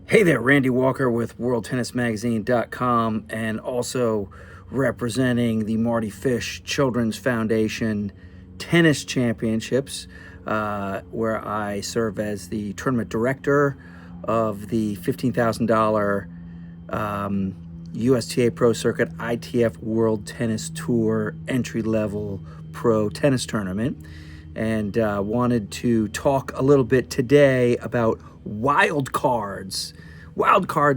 Hey there, Randy Walker with WorldTennisMagazine.com and also representing the Mardy Fish Children's Foundation Tennis Championships, where I serve as the tournament director of the $15,000 USTA Pro Circuit ITF World Tennis Tour entry-level pro tennis tournament, and wanted to talk a little bit today about wild cards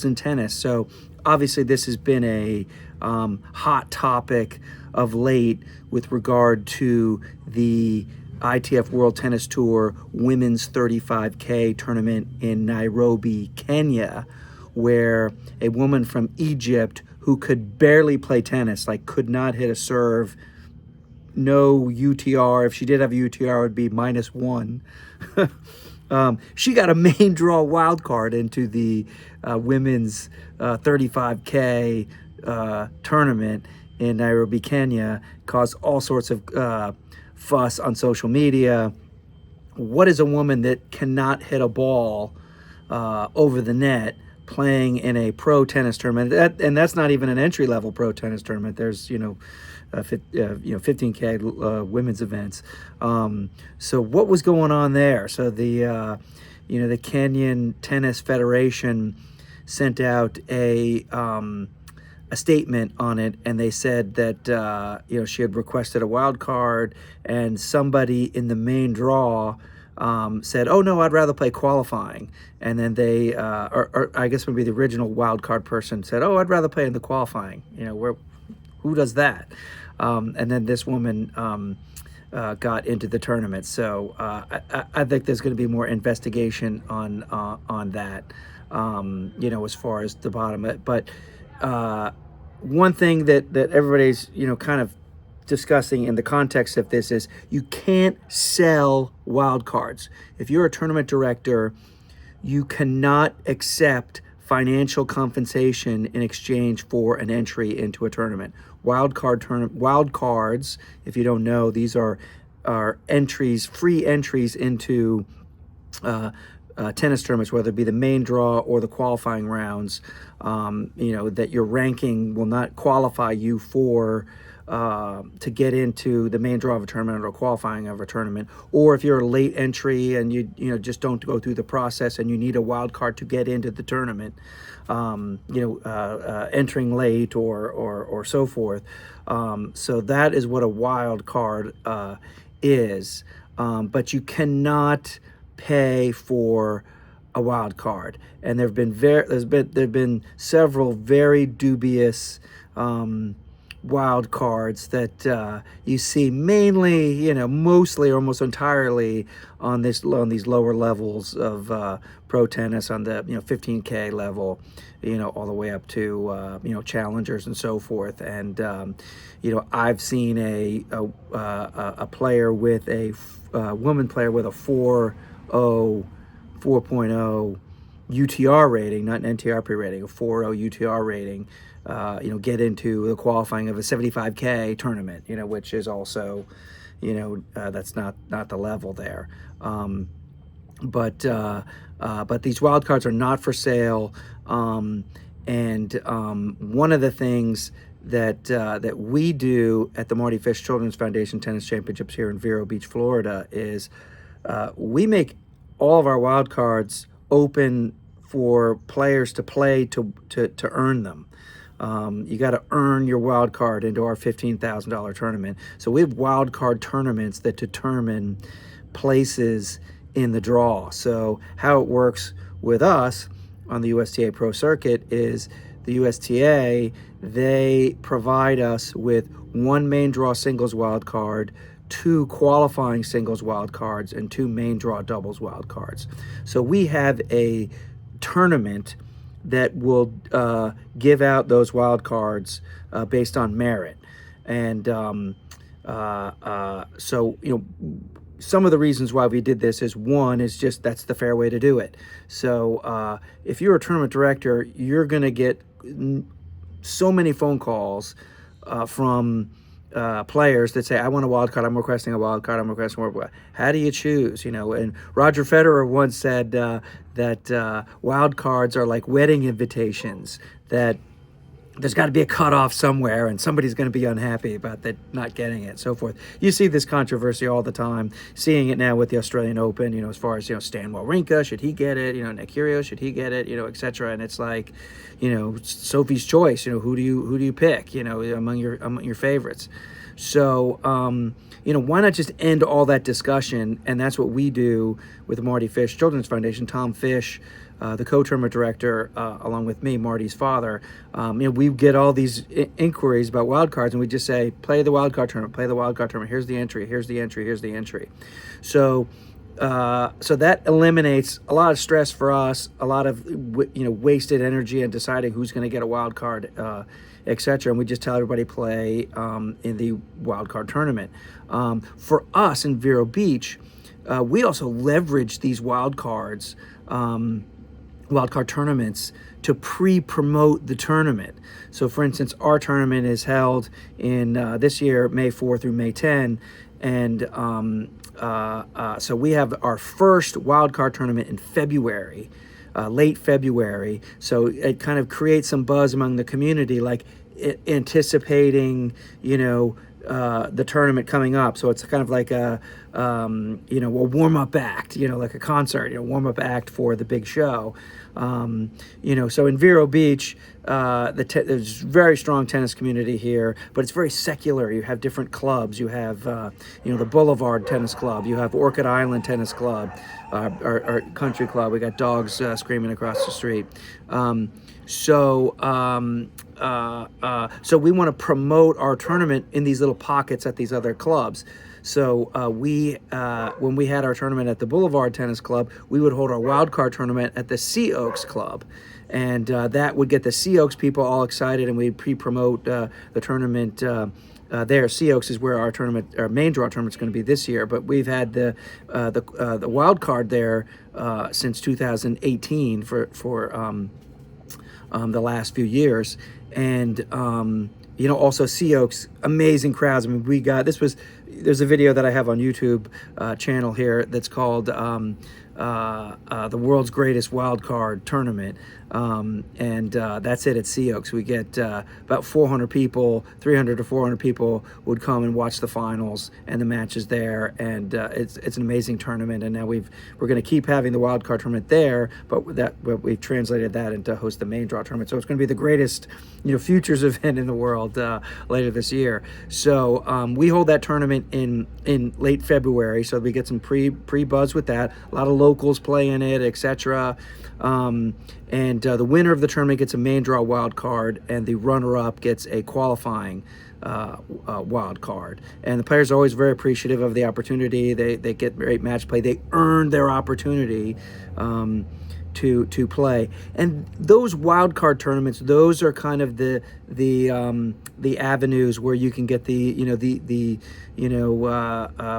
in tennis. So obviously this has been a hot topic of late with regard to the ITF World Tennis Tour Women's 35K tournament in Nairobi, Kenya, where a woman from Egypt who could barely play tennis, like could not hit a serve, no UTR. If she did have a UTR, it would be -1. She got a main draw wild card into the women's 35K tournament in Nairobi, Kenya, caused all sorts of fuss on social media. What is a woman that cannot hit a ball over the net playing in a pro tennis tournament? And that's not even an entry-level pro tennis tournament. There's, 15K women's events. So what was going on there? So the Kenyan Tennis Federation sent out a statement on it, and they said that she had requested a wild card, and somebody in the main draw said, "Oh no, I'd rather play qualifying." And then they, or I guess maybe the original wild card person said, "Oh, I'd rather play in the qualifying." Who does that? And then this woman got into the tournament. So I think there's going to be more investigation on that, as far as the bottom. But one thing that everybody's, kind of discussing in the context of this is you can't sell wild cards. If you're a tournament director, you cannot accept financial compensation in exchange for an entry into a tournament. Wild cards, if you don't know, these are entries, free entries into tennis tournaments, whether it be the main draw or the qualifying rounds. That your ranking will not qualify you for to get into the main draw of a tournament or qualifying of a tournament. Or if you're a late entry and you just don't go through the process and you need a wild card to get into the tournament, entering late or so forth. So that is what a wild card is. But you cannot pay for a wild card, and there've been several very dubious wild cards that you see mainly, mostly, almost entirely on these lower levels of pro tennis, on the 15K level, all the way up to challengers and so forth. And I've seen a player with a woman player with a 4.0 UTR rating, not an NTRP rating, a 4.0 UTR rating, get into the qualifying of a 75K tournament, which is also, that's not the level there. But these wild cards are not for sale. And one of the things that we do at the Mardy Fish Children's Foundation Tennis Championships here in Vero Beach, Florida, is we make all of our wild cards open for players to play to earn them. You got to earn your wild card into our $15,000 tournament. So we have wild card tournaments that determine places in the draw. So how it works with us on the USTA Pro Circuit is the USTA, they provide us with one main draw singles wild card, 2 qualifying singles wild cards, and 2 main draw doubles wild cards. So we have a tournament that will give out those wild cards based on merit. And so, some of the reasons why we did this is, one, is just that's the fair way to do it. So if you're a tournament director, you're going to get so many phone calls from players that say, I want a wild card, I'm requesting a wild card, I'm requesting a wild card. How do you choose? And Roger Federer once said that wild cards are like wedding invitations, that there's got to be a cutoff somewhere, and somebody's going to be unhappy about that not getting it, so forth. You see this controversy all the time. Seeing it now with the Australian Open, as far as Stan Wawrinka, should he get it? Nick Kyrgios, should he get it? Etc. And it's like, Sophie's choice. Who do you pick? Among your favorites. So why not just end all that discussion? And that's what we do with the Mardy Fish Children's Foundation. Tom Fish, the co-tournament director, along with me, Marty's father, we get all these inquiries about wild cards, and we just say, play the wild card tournament, play the wild card tournament. Here's the entry, here's the entry, here's the entry. So that eliminates a lot of stress for us, a lot of wasted energy in deciding who's going to get a wild card, etc. And we just tell everybody play in the wild card tournament. For us in Vero Beach, we also leverage these wild cards. Wildcard tournaments to pre-promote the tournament. So for instance, our tournament is held in this year, May 4 through May 10, and so we have our first wildcard tournament in February, late February. So it kind of creates some buzz among the community, like anticipating, the tournament coming up. So it's kind of like a warm-up act, like a concert, warm-up act for the big show. So in Vero Beach, there's very strong tennis community here, but it's very secular. You have different clubs. You have, the Boulevard Tennis Club. You have Orchid Island Tennis Club, our country club. We got dogs screaming across the street. So we want to promote our tournament in these little pockets at these other clubs. So when we had our tournament at the Boulevard Tennis Club, we would hold our wild card tournament at the Sea Oaks Club. And that would get the Sea Oaks people all excited, and we'd pre-promote the tournament there. Sea Oaks is where our main draw tournament's going to be this year, but we've had the wild card there since 2018 for the last few years. And also Sea Oaks, amazing crowds. I mean, there's a video that I have on YouTube channel here that's called the World's Greatest Wild Card Tournament. And that's it at Sea Oaks. We get about 400 people, 300 to 400 people would come and watch the finals and the matches there. And it's an amazing tournament. And now we're going to keep having the wild card tournament there, but we've translated that into host the main draw tournament. So it's going to be the greatest, futures event in the world later this year. So we hold that tournament in late February. So we get some pre-buzz with that. A lot of locals play in it, etc. And the winner of the tournament gets a main draw wild card, and the runner-up gets a qualifying wild card. And the players are always very appreciative of the opportunity. They get great match play. They earn their opportunity to play. And those wild card tournaments, those are kind of the avenues where you can get the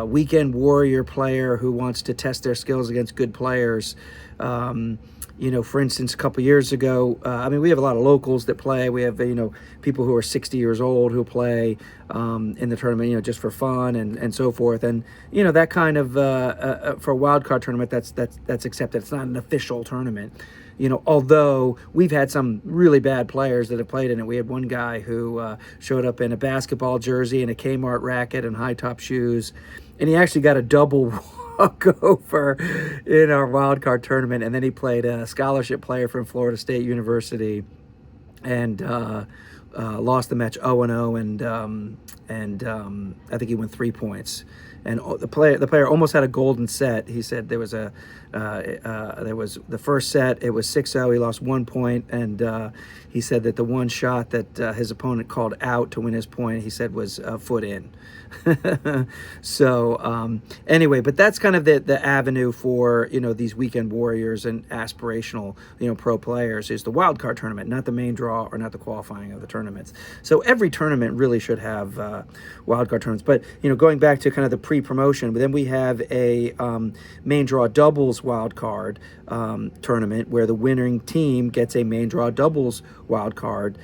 weekend warrior player who wants to test their skills against good players. For instance, a couple years ago, we have a lot of locals that play. We have, people who are 60 years old who play in the tournament, just for fun and so forth. And, that kind of, for a wild card tournament, that's accepted. It's not an official tournament. Although we've had some really bad players that have played in it. We had one guy who showed up in a basketball jersey and a Kmart racket and high top shoes, and he actually got a double walkover in our wild card tournament. And then he played a scholarship player from Florida State University and lost the match 0-0, and I think he won 3 points. And the player almost had a golden set. He said there was the first set, it was 6-0. He lost 1 point, and he said that the one shot that his opponent called out to win his point, he said was foot in. So anyway, but that's kind of the avenue for these weekend warriors and aspirational pro players is the wild card tournament, not the main draw or not the qualifying of the tournaments. So every tournament really should have wild card tournaments. But going back to kind of the pre-promotion. But then we have a main draw doubles wild card tournament where the winning team gets a main draw doubles wild card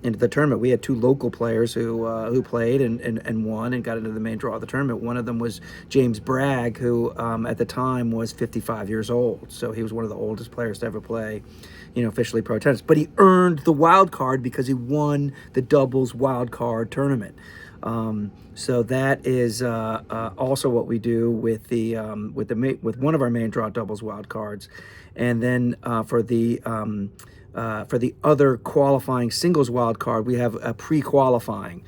into the tournament. We had two local players who played and won and got into the main draw of the tournament. One of them was James Bragg, who at the time was 55 years old. So he was one of the oldest players to ever play, officially pro tennis. But he earned the wild card because he won the doubles wild card tournament. So that is also what we do with with one of our main draw doubles wild cards, and then for the other qualifying singles wild card, we have a pre-qualifying.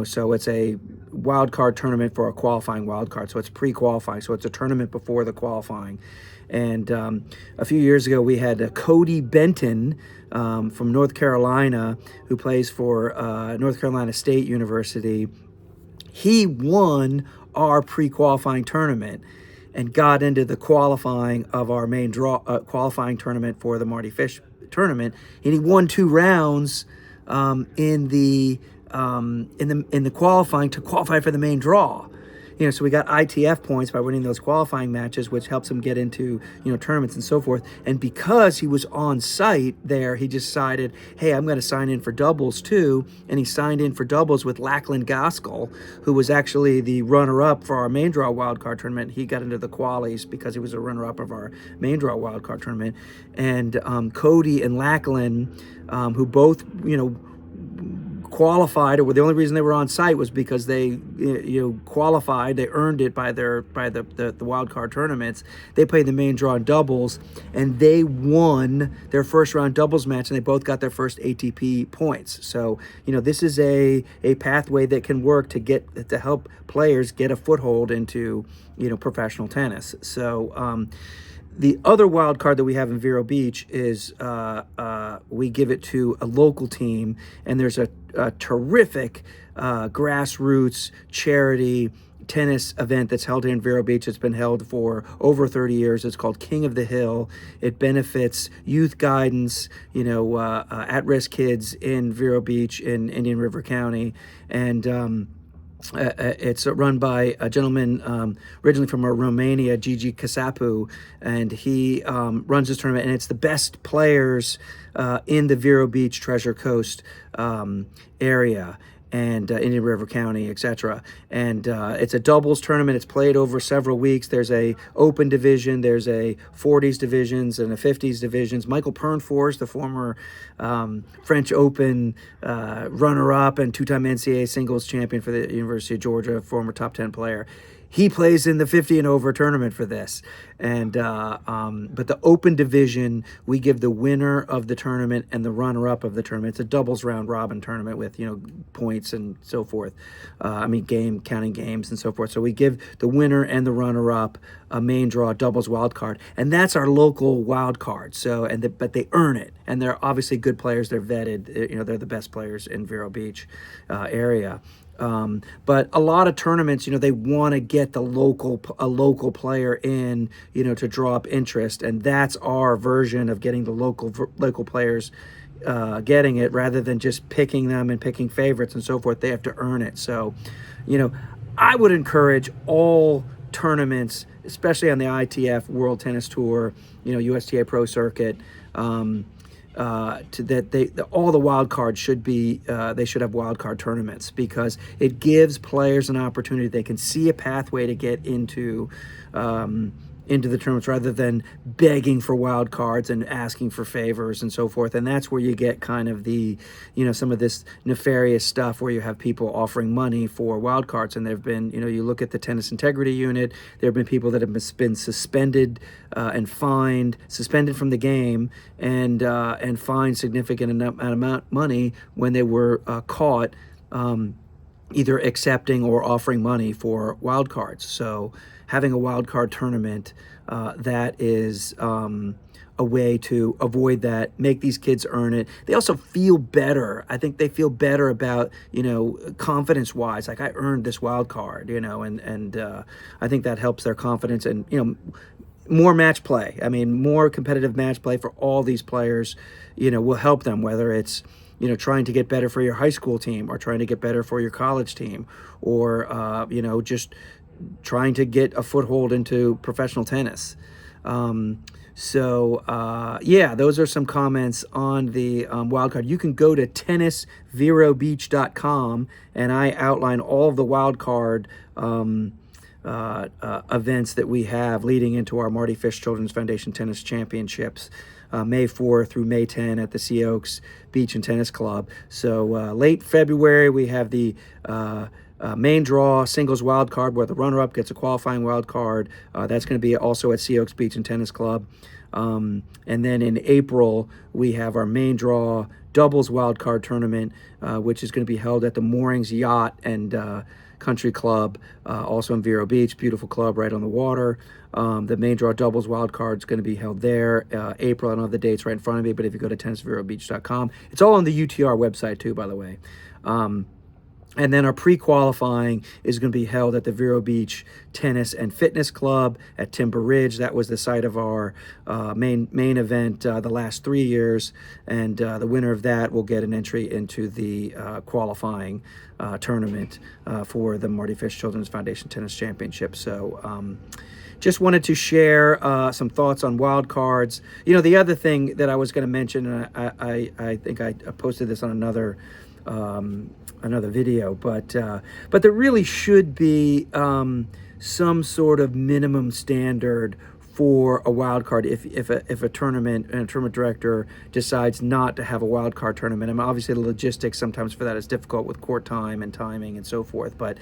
So it's a wild card tournament for a qualifying wild card. So it's pre-qualifying. So it's a tournament before the qualifying. And a few years ago, we had Cody Benton from North Carolina, who plays for North Carolina State University. He won our pre-qualifying tournament and got into the qualifying of our main draw qualifying tournament for the Mardy Fish tournament, and he won 2 rounds in the qualifying to qualify for the main draw. So we got ITF points by winning those qualifying matches, which helps him get into, tournaments and so forth. And because he was on site there, he decided, hey, I'm going to sign in for doubles too. And he signed in for doubles with Lachlan Gaskell, who was actually the runner-up for our main draw wildcard tournament. He got into the qualies because he was a runner-up of our main draw wildcard tournament. And Cody and Lachlan, who both, qualified, or the only reason they were on site was because they qualified. They earned it by the wild card tournaments. They played the main draw doubles, and they won their first round doubles match, and they both got their first ATP points. So this is a pathway that can work to help players get a foothold into professional tennis. So the other wild card that we have in Vero Beach is we give it to a local team, and there's a terrific grassroots charity tennis event that's held here in Vero Beach. It's been held for over 30 years. It's called King of the Hill. It benefits youth guidance, at-risk kids in Vero Beach in Indian River County, and it's run by a gentleman originally from Romania, Gigi Casapu, and he runs this tournament, and it's the best players in the Vero Beach, Treasure Coast area, and Indian River County, etc. And it's a doubles tournament. It's played over several weeks. There's a open division, there's a 40s divisions and a 50s divisions. Michael Pernfors, the former French Open runner-up and 2-time NCAA singles champion for the University of Georgia, former top 10 player, he plays in the 50 and over tournament for this. And but the open division, we give the winner of the tournament and the runner-up of the tournament. It's a doubles round robin tournament with points and so forth. Counting games and so forth. So we give the winner and the runner-up a main draw doubles wild card, and that's our local wild card. So but they earn it, and they're obviously good players. They're vetted. They're the best players in Vero Beach area. But a lot of tournaments, they want to get a local player in, to draw up interest, and that's our version of getting the local players getting it, rather than just picking them and picking favorites and so forth. They have to earn it. So, I would encourage all tournaments, especially on the ITF World Tennis Tour, USTA Pro Circuit, all the wild cards should be they should have wild card tournaments, because it gives players an opportunity. They can see a pathway to get into the tournaments, rather than begging for wild cards and asking for favors and so forth. And that's where you get kind of the some of this nefarious stuff, where you have people offering money for wild cards. And there have been, you look at the tennis integrity unit, there have been people that have been suspended and suspended from the game, and fined significant amount of money when they were caught either accepting or offering money for wild cards. So having a wild card tournament, that is a way to avoid that, make these kids earn it. They also feel better. I think they feel better about, confidence wise, like I earned this wild card, and I think that helps their confidence, and, more match play. More competitive match play for all these players, will help them, whether it's, trying to get better for your high school team, or trying to get better for your college team, or, just trying to get a foothold into professional tennis. Yeah, those are some comments on the wildcard. You can go to tennisverobeach.com, and I outline all of the wildcard events that we have leading into our Mardy Fish Children's Foundation Tennis Championships, May 4 through May 10 at the Sea Oaks Beach and Tennis Club. So late February, we have the main draw singles wild card where the runner-up gets a qualifying wild card. That's going to be also at Sea Oaks Beach and Tennis Club. And then in April, we have our main draw doubles wild card tournament, which is going to be held at the Moorings Yacht and Country Club, also in Vero Beach. Beautiful club right on the water. The main draw doubles wild card is going to be held there. April, I don't have the dates right in front of me, but if you go to tennisverobeach.com, it's all on the UTR website too, by the way. And then our pre-qualifying is going to be held at the Vero Beach Tennis and Fitness Club at Timber Ridge. That was the site of our main event the last 3 years. And the winner of that will get an entry into the qualifying tournament for the Mardy Fish Children's Foundation Tennis Championship. So just wanted to share some thoughts on wild cards. You know, the other thing that I was going to mention, and I think I posted this on another video, but there really should be some sort of minimum standard for a wild card if a tournament and a tournament director decides not to have a wild card tournament. I mean, obviously the logistics sometimes for that is difficult with court time and timing and so forth, but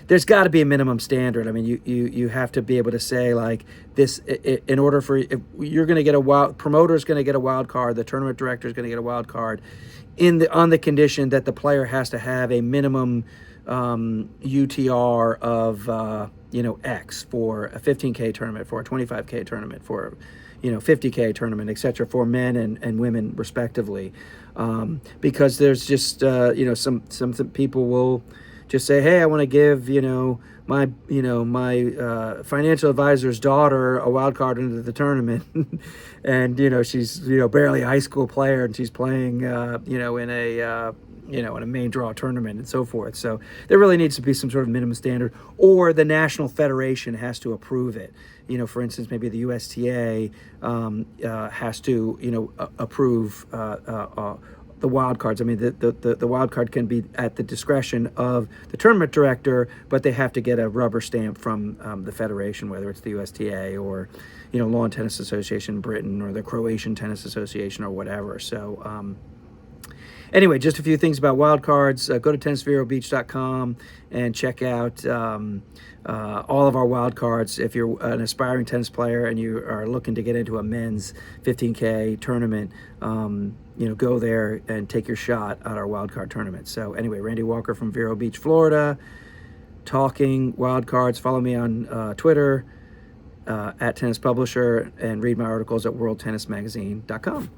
there's got to be a minimum standard. I mean, you have to be able to say like this in order for, if you're going to get a promoter's going to get a wild card, the tournament director is going to get a wild card on the condition that the player has to have a minimum UTR of X for a 15K tournament, for a 25K tournament, for 50K tournament, etc., for men and women respectively, because there's just some people will just say, hey, I want to give my financial advisor's daughter a wild card into the tournament, and she's barely a high school player and she's playing in a main draw tournament and so forth. So there really needs to be some sort of minimum standard, or the national federation has to approve it. For instance, maybe the USTA has to approve the wild cards. I mean, the wild card can be at the discretion of the tournament director, but they have to get a rubber stamp from the federation, whether it's the USTA or Lawn Tennis Association in Britain or the Croatian Tennis Association or whatever. So anyway, just a few things about wild cards. Go to tennisverobeach.com and check out all of our wild cards. If you're an aspiring tennis player and you are looking to get into a men's 15K tournament, go there and take your shot at our wild card tournament. So anyway, Randy Walker from Vero Beach, Florida, talking wild cards. Follow me on Twitter at Tennis Publisher, and read my articles at worldtennismagazine.com.